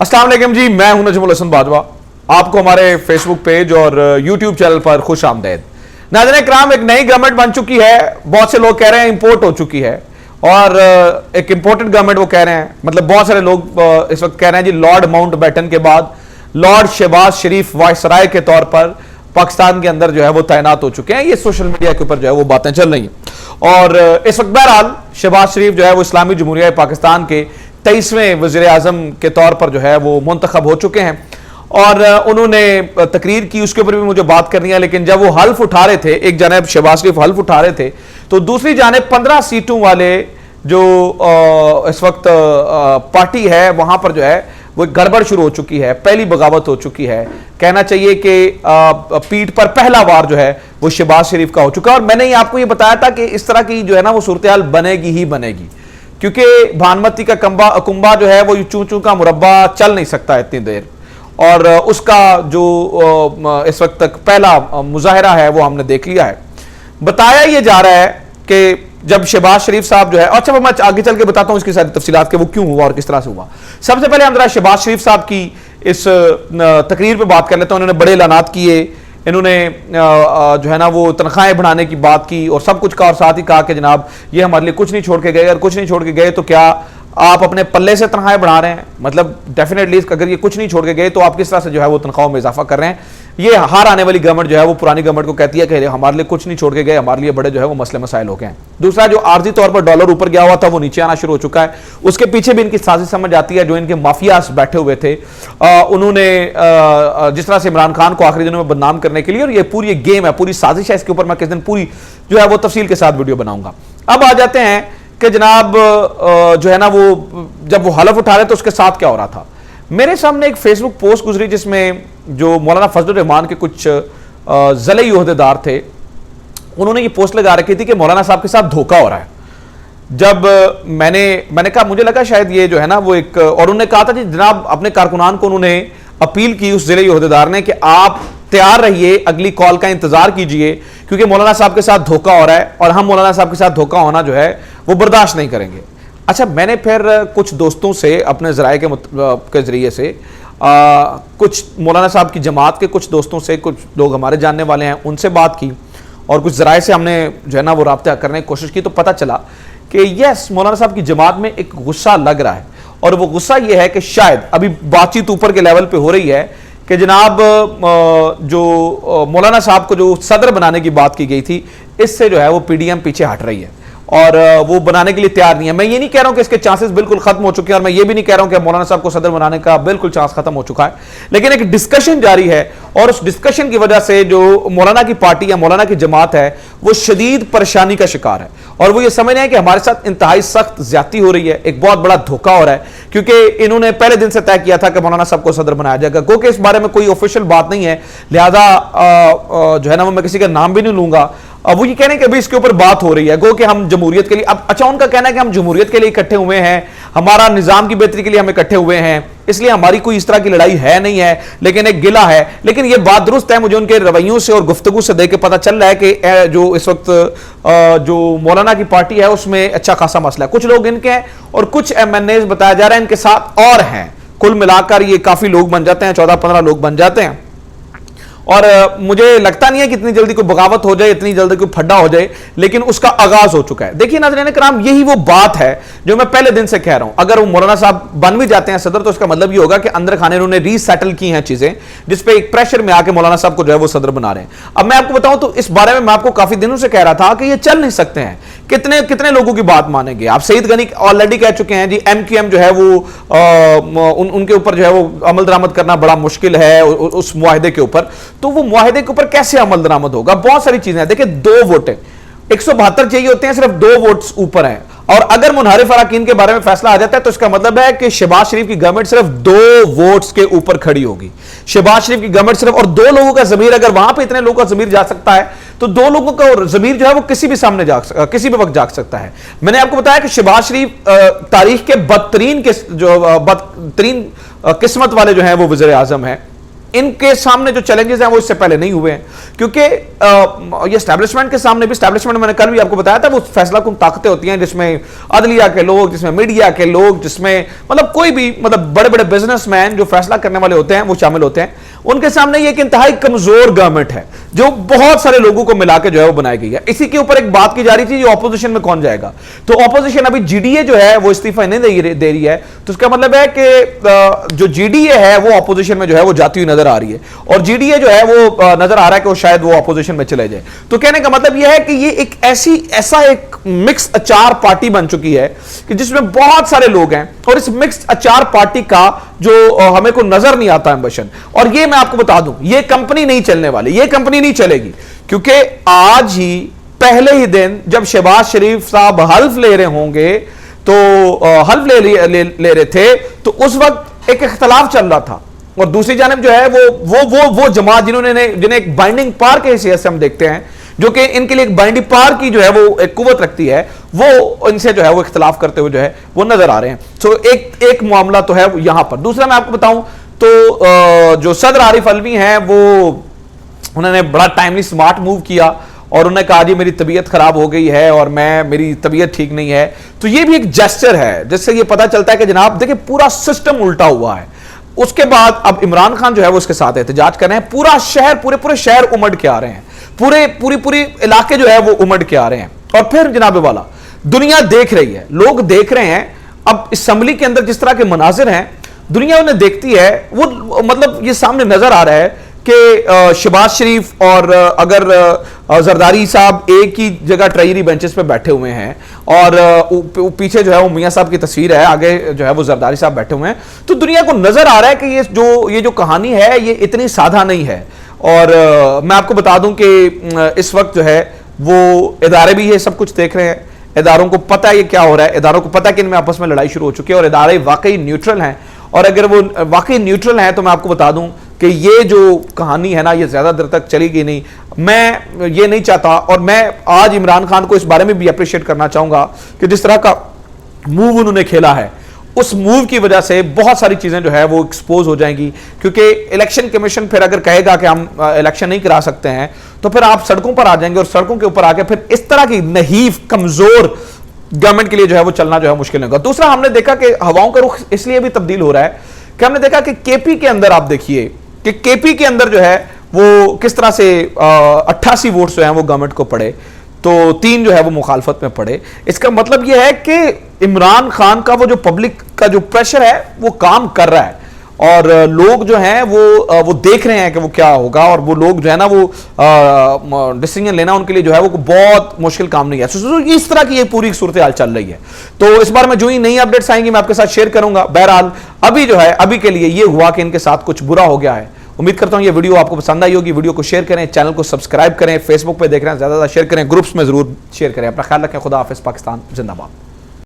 अस्सलाम वालेकुम जी, मैं हूं नजमुल हसन बाजवा। आपको हमारे फेसबुक पेज और यूट्यूब चैनल पर खुश आमदेद। नाज़रीन इकराम, एक नई गवर्नमेंट बन चुकी है। बहुत से लोग कह रहे हैं इंपोर्ट हो चुकी है, और एक इंपोर्टेड गवर्नमेंट वो कह रहे हैं। मतलब बहुत सारे लोग इस वक्त कह रहे हैं जी, लॉर्ड माउंटबेटन के बाद लॉर्ड शहबाज शरीफ वायसराय के तौर पर पाकिस्तान के अंदर जो है वो तैनात हो चुके हैं। ये सोशल मीडिया के ऊपर जो है वो बातें चल रही हैं। और इस वक्त बहरहाल शहबाज शरीफ जो है वो इस्लामी जमहूरिया पाकिस्तान के 23वें वज़ीर आज़म के तौर पर जो है वो मुंतखब हो चुके हैं, और उन्होंने तकरीर की, उसके ऊपर भी मुझे बात करनी है। लेकिन जब वो हल्फ उठा रहे थे, एक जानिब शहबाज शरीफ हल्फ उठा रहे थे, तो दूसरी जानिब 15 सीटों वाले जो इस वक्त पार्टी है, वहां पर जो है वो गड़बड़ शुरू हो चुकी है, पहली बगावत हो चुकी है। कहना चाहिए कि पीठ पर पहला वार जो है वो शहबाज शरीफ का हो चुका है। और मैंने आपको ये बताया था कि इस तरह की जो है ना वो सूरत हाल बनेगी ही बनेगी, क्योंकि भानुमती का कुंबा जो है वो चूं चूं का मुरब्बा चल नहीं सकता इतनी देर। और उसका जो इस वक्त तक पहला मुजाहरा है वो हमने देख लिया है। बताया ये जा रहा है कि जब शहबाज शरीफ साहब जो है, अच्छा मैं आगे चल के बताता हूं इसकी सारी तफसीलात के वो क्यों हुआ और किस तरह से हुआ। सबसे पहले हम जरा शहबाज शरीफ साहब की इस तकरीर पे बात कर लेते हैं। उन्होंने बड़े ऐलानात किए, इन्होंने जो है ना वो तनख्वाहें बढ़ाने की बात की और सब कुछ का, और साथ ही कहा कि जनाब ये हमारे लिए कुछ नहीं छोड़ के गए, अगर कुछ नहीं छोड़ के गए तो क्या आप अपने पल्ले से तनख्वाहें बढ़ा रहे हैं? मतलब डेफिनेटली अगर ये कुछ नहीं छोड़ के गए तो आप किस तरह से जो है वो तनख्वाहों में इजाफा कर रहे हैं। ये हार आने वाली गवर्नमेंट जो है वो पुरानी गवर्नमेंट को कहती है कि हमारे लिए कुछ नहीं छोड़ के गए, हमारे लिए बड़े जो है वो मसले मसाइल हो गए हैं। दूसरा, जो आर्जी तौर पर डॉलर ऊपर गया हुआ था वो नीचे आना शुरू हो चुका है। उसके पीछे भी इनकी साजिश समझ आती है। जो इनके माफियास बैठे हुए थे, उन्होंने जिस तरह से इमरान खान को आखिरी दिनों में बदनाम करने के लिए, और ये पूरी एक गेम है, पूरी साजिश है, इसके ऊपर मैं किस दिन पूरी जो है वो तफसील के साथ वीडियो बनाऊंगा। अब आ जाते हैं कि जनाब जो है ना वो जब वो हलफ उठा रहे तो उसके साथ क्या हो रहा था। मेरे सामने एक फेसबुक पोस्ट गुजरी जिसमें जो मौलाना फजलुर रहमान के कुछ ज़लई ओहदेदार थे, उन्होंने ये पोस्ट लगा रखी थी कि मौलाना साहब के साथ धोखा हो रहा है। जब मैंने कहा, मुझे लगा शायद ये जो है ना वो एक, और उन्होंने कहा था कि जनाब अपने कारकुनान को उन्होंने अपील की उस ज़लई ओहदेदार ने कि आप तैयार रहिए, अगली कॉल का इंतजार कीजिए, क्योंकि मौलाना साहब के साथ धोखा हो रहा है और हम मौलाना साहब के साथ धोखा होना जो है वो बर्दाश्त नहीं करेंगे। अच्छा, मैंने फिर कुछ दोस्तों से अपने ज़राए के ज़रिए से कुछ मौलाना साहब की जमात के कुछ दोस्तों से, कुछ लोग हमारे जानने वाले हैं, उनसे बात की, और कुछ ज़राए से हमने जो है ना वो राब्ता करने की कोशिश की। तो पता चला कि यस, मौलाना साहब की जमात में एक गुस्सा लग रहा है, और वो गुस्सा ये है कि शायद अभी बातचीत ऊपर के लेवल पे हो रही है कि जनाब जो मौलाना साहब को जो सदर बनाने की बात की गई थी, इससे जो है वो पीडीएम पीछे हट रही है और वो बनाने के लिए तैयार नहीं है। मैं ये नहीं कह रहा हूं कि इसके चांसेस बिल्कुल खत्म हो चुके हैं, और मैं ये भी नहीं कह रहा हूं कि मौलाना साहब को सदर बनाने का बिल्कुल चांस खत्म हो चुका है, लेकिन एक डिस्कशन जारी है, और उस डिस्कशन की वजह से जो मौलाना की पार्टी या मौलाना की जमात है वो शदीद परेशानी का शिकार है, और वो ये समझ रहे हैं कि हमारे साथ इंतहाई सख्त ज्यादती हो रही है, एक बहुत बड़ा धोखा हो रहा है, क्योंकि इन्होंने पहले दिन से तय किया था कि मौलाना साहब को सदर बनाया जाएगा। क्योंकि इस बारे में कोई ऑफिशियल बात नहीं है, लिहाजा जो है ना वो मैं किसी का नाम भी नहीं लूंगा। अब वो ये कह रहे हैं कि अभी इसके ऊपर बात हो रही है, गो कि हम जमहूरियत के लिए, अब अच्छा उनका कहना है कि हम जमहूरियत के लिए इकट्ठे हुए हैं, हमारा निजाम की बेहतरी के लिए हम इकट्ठे हुए हैं, इसलिए हमारी कोई इस तरह की लड़ाई है नहीं है, लेकिन एक गिला है। लेकिन ये बात दुरुस्त है, मुझे उनके रवैयों से और गुफ्तगू से देख के पता चल रहा है कि जो इस वक्त जो मौलाना की पार्टी है उसमें अच्छा खासा मसला है। कुछ लोग इनके हैं और कुछ MNAs बताया जा रहा है इनके साथ और हैं। कुल मिलाकर ये काफी लोग बन जाते हैं, 14-15 लोग बन जाते हैं, और मुझे लगता नहीं है कि इतनी जल्दी कोई बगावत हो जाए, इतनी जल्दी कोई फड्डा हो जाए, लेकिन उसका आगाज हो चुका है। देखिए नाज़रीन किराम, यही वो बात है जो मैं पहले दिन से कह रहा हूं। अगर वो मौलाना साहब बन भी जाते हैं सदर, तो इसका मतलब ये होगा कि अंदर खाने उन्होंने रीसेटल की हैं चीजें, जिसपे एक प्रेशर में आके मौलाना साहब को जो है वो सदर बना रहे हैं। अब मैं आपको बताऊं तो इस बारे में मैं आपको काफी दिनों से कह रहा था कि ये चल नहीं सकते हैं। कितने कितने लोगों की बात मानेंगे आप? सईद गनी ऑलरेडी कह चुके हैं जी, MQM जो है वो उनके ऊपर जो है वो अमल दरामद करना बड़ा मुश्किल है उस मुआहिदे के ऊपर। तो वो मुआहिदे के ऊपर कैसे अमल दरामद होगा? बहुत सारी चीजें हैं। देखिए, 2 वोट है, 172 चाहिए होते हैं, सिर्फ 2 वोट्स ऊपर हैं, और अगर मुनहरिफ अराकीन के बारे में फैसला आ जाता है तो इसका मतलब है कि शहबाज शरीफ की गवर्नमेंट सिर्फ 2 वोट्स के ऊपर खड़ी होगी। शहबाज शरीफ की गवर्नमेंट सिर्फ, और 2 लोगों का जमीर, अगर वहां पे इतने लोगों का जमीर जा सकता है तो 2 लोगों का जमीर जो है वो किसी भी सामने किसी भी वक्त जाग सकता है। मैंने आपको बताया कि शहबाज शरीफ तारीख के बदतरीन किस्मत वाले जो है वो वज़ीर आज़म है, ان کے سامنے جو چیلنجز ہیں وہ اس سے پہلے نہیں ہوئے ہیں، کیونکہ یہ اسٹیبلشمنٹ کے سامنے بھی، اسٹیبلشمنٹ میں نے کل بھی آپ کو بتایا تھا وہ فیصلہ کن طاقتیں ہوتی ہیں جس میں عدلیہ کے لوگ، جس میں میڈیا کے لوگ، جس میں مطلب کوئی بھی مطلب بڑے بڑے بزنس مین جو فیصلہ کرنے والے ہوتے ہیں وہ شامل ہوتے ہیں. ان کے سامنے یہ ایک انتہائی کمزور گورنمنٹ ہے جو بہت سارے لوگوں کو ملا کے جو ہے وہ بنائی گئی ہے. اسی کے اوپر ایک بات کی جا رہی تھی یہ اپوزیشن میں کون جائے گا، تو اپوزیشن ابھی جی ڈی اے جو ہے وہ استعفیٰ نہیں دے رہی ہے، تو اس کا مطلب ہے کہ جو جی ڈی اے ہے وہ اپوزیشن میں جو ہے وہ جاتی ہوئی نظر آ رہی ہے، اور جی ڈی اے جو ہے وہ نظر آ رہا ہے کہ وہ شاید وہ اپوزیشن میں چلے جائے. تو کہنے کا مطلب یہ ہے کہ یہ ایک ایسا ایک مکس اچار پارٹی بن چکی ہے کہ جس میں بہت سارے لوگ ہیں، اور اس مکس اچار پارٹی کا جو ہمیں کو نظر نہیں آتا امبیشن. اور یہ میں آپ کو بتا دوں یہ کمپنی نہیں چلنے والی، یہ کمپنی نہیں چلے گی، کیونکہ آج ہی پہلے ہی دن جب شہباز شریف صاحب حلف لے رہے ہوں گے تو حلف لے رہے تھے تو اس وقت ایک اختلاف چل رہا تھا، اور دوسری جانب جو ہے وہ جماعت جنہیں ایک بائنڈنگ پار کے حیثیت سے ہم دیکھتے ہیں، جو کہ ان کے لیے ایک بائنڈنگ پار کی جو ہے وہ ایک قوت رکھتی ہے، وہ ان سے جو ہے وہ اختلاف کرتے ہوئے جو ہے وہ نظر آ رہے ہیں. سو ایک معاملہ تو ہے یہاں پر. دوسرا میں آپ کو بتاؤں تو جو صدر عارف علوی ہیں وہ انہوں نے بڑا ٹائملی سمارٹ موو کیا، اور انہوں نے کہا جی میری طبیعت خراب ہو گئی ہے اور میری طبیعت ٹھیک نہیں ہے. تو یہ بھی ایک جیسچر ہے جس سے یہ پتا چلتا ہے کہ جناب دیکھیں پورا سسٹم الٹا ہوا ہے. اس کے بعد اب عمران خان جو ہے وہ اس کے ساتھ احتجاج کر رہے ہیں، پورا شہر پورے شہر امڑ کے آ رہے ہیں، پوری علاقے جو ہے وہ امڑ کے آ رہے ہیں. اور پھر جناب والا دنیا دیکھ رہی ہے، لوگ دیکھ رہے ہیں. اب اسمبلی کے اندر جس طرح کے مناظر ہیں دنیا انہیں دیکھتی ہے، وہ مطلب یہ سامنے نظر آ رہا ہے کہ شہباز شریف اور اگر زرداری صاحب ایک ہی جگہ ٹریجری بینچز پہ بیٹھے ہوئے ہیں، اور پیچھے جو ہے وہ میاں صاحب کی تصویر ہے، آگے جو ہے وہ زرداری صاحب بیٹھے ہوئے ہیں، تو دنیا کو نظر آ رہا ہے کہ یہ جو کہانی ہے یہ اتنی سادہ نہیں ہے. اور میں آپ کو بتا دوں کہ اس وقت جو ہے وہ ادارے بھی یہ سب کچھ دیکھ رہے ہیں، اداروں کو پتہ ہے یہ کیا ہو رہا ہے، اداروں کو پتہ ہے کہ ان میں آپس میں لڑائی شروع ہو چکی ہے، اور ادارے واقعی نیوٹرل ہیں. اور اگر وہ واقعی نیوٹرل ہیں تو میں آپ کو بتا دوں کہ یہ جو کہانی ہے نا یہ زیادہ دیر تک چلے گی نہیں. میں یہ نہیں چاہتا، اور میں آج عمران خان کو اس بارے میں بھی اپریشیٹ کرنا چاہوں گا کہ جس طرح کا موو انہوں نے کھیلا ہے، اس موو کی وجہ سے بہت ساری چیزیں جو ہے وہ ایکسپوز ہو جائیں گی. کیونکہ الیکشن کمیشن پھر اگر کہے گا کہ ہم الیکشن نہیں کرا سکتے ہیں تو پھر آپ سڑکوں پر آ جائیں گے، اور سڑکوں کے اوپر آ کے پھر اس طرح کی نحیف کمزور گورنمنٹ کے لیے جو ہے وہ چلنا جو ہے مشکل ہوگا. دوسرا ہم نے دیکھا کہ ہواؤں کا رخ اس لیے بھی تبدیل ہو رہا ہے کہ ہم نے دیکھا کہ کے پی کے اندر آپ دیکھیے کہ کے پی کے اندر جو ہے وہ کس طرح سے 88 ووٹس جو ہیں وہ گورنمنٹ کو پڑے، تو 3 جو ہے وہ مخالفت میں پڑے. اس کا مطلب یہ ہے کہ عمران خان کا وہ جو پبلک کا جو پریشر ہے وہ کام کر رہا ہے، اور لوگ جو ہیں وہ دیکھ رہے ہیں کہ وہ کیا ہوگا، اور وہ لوگ جو ہے نا وہ ڈیسیژن لینا ان کے لیے جو ہے وہ بہت مشکل کام نہیں ہے. اس طرح کی یہ پوری صورتحال چل رہی ہے. تو اس بار میں جو ہی نئی اپڈیٹس آئیں گی میں آپ کے ساتھ شیئر کروں گا. بہرحال ابھی جو ہے ابھی کے لیے یہ ہوا کہ ان کے ساتھ کچھ برا ہو گیا ہے. امید کرتا ہوں یہ ویڈیو آپ کو پسند آئی ہوگی. ویڈیو کو شیئر کریں، چینل کو سبسکرائب کریں، فیس بک پہ دیکھ رہے ہیں زیادہ شیئر کریں، گروپس میں ضرور شیئر کریں. اپنا خیال رکھیں. خدا حافظ. پاکستان زندہ باد.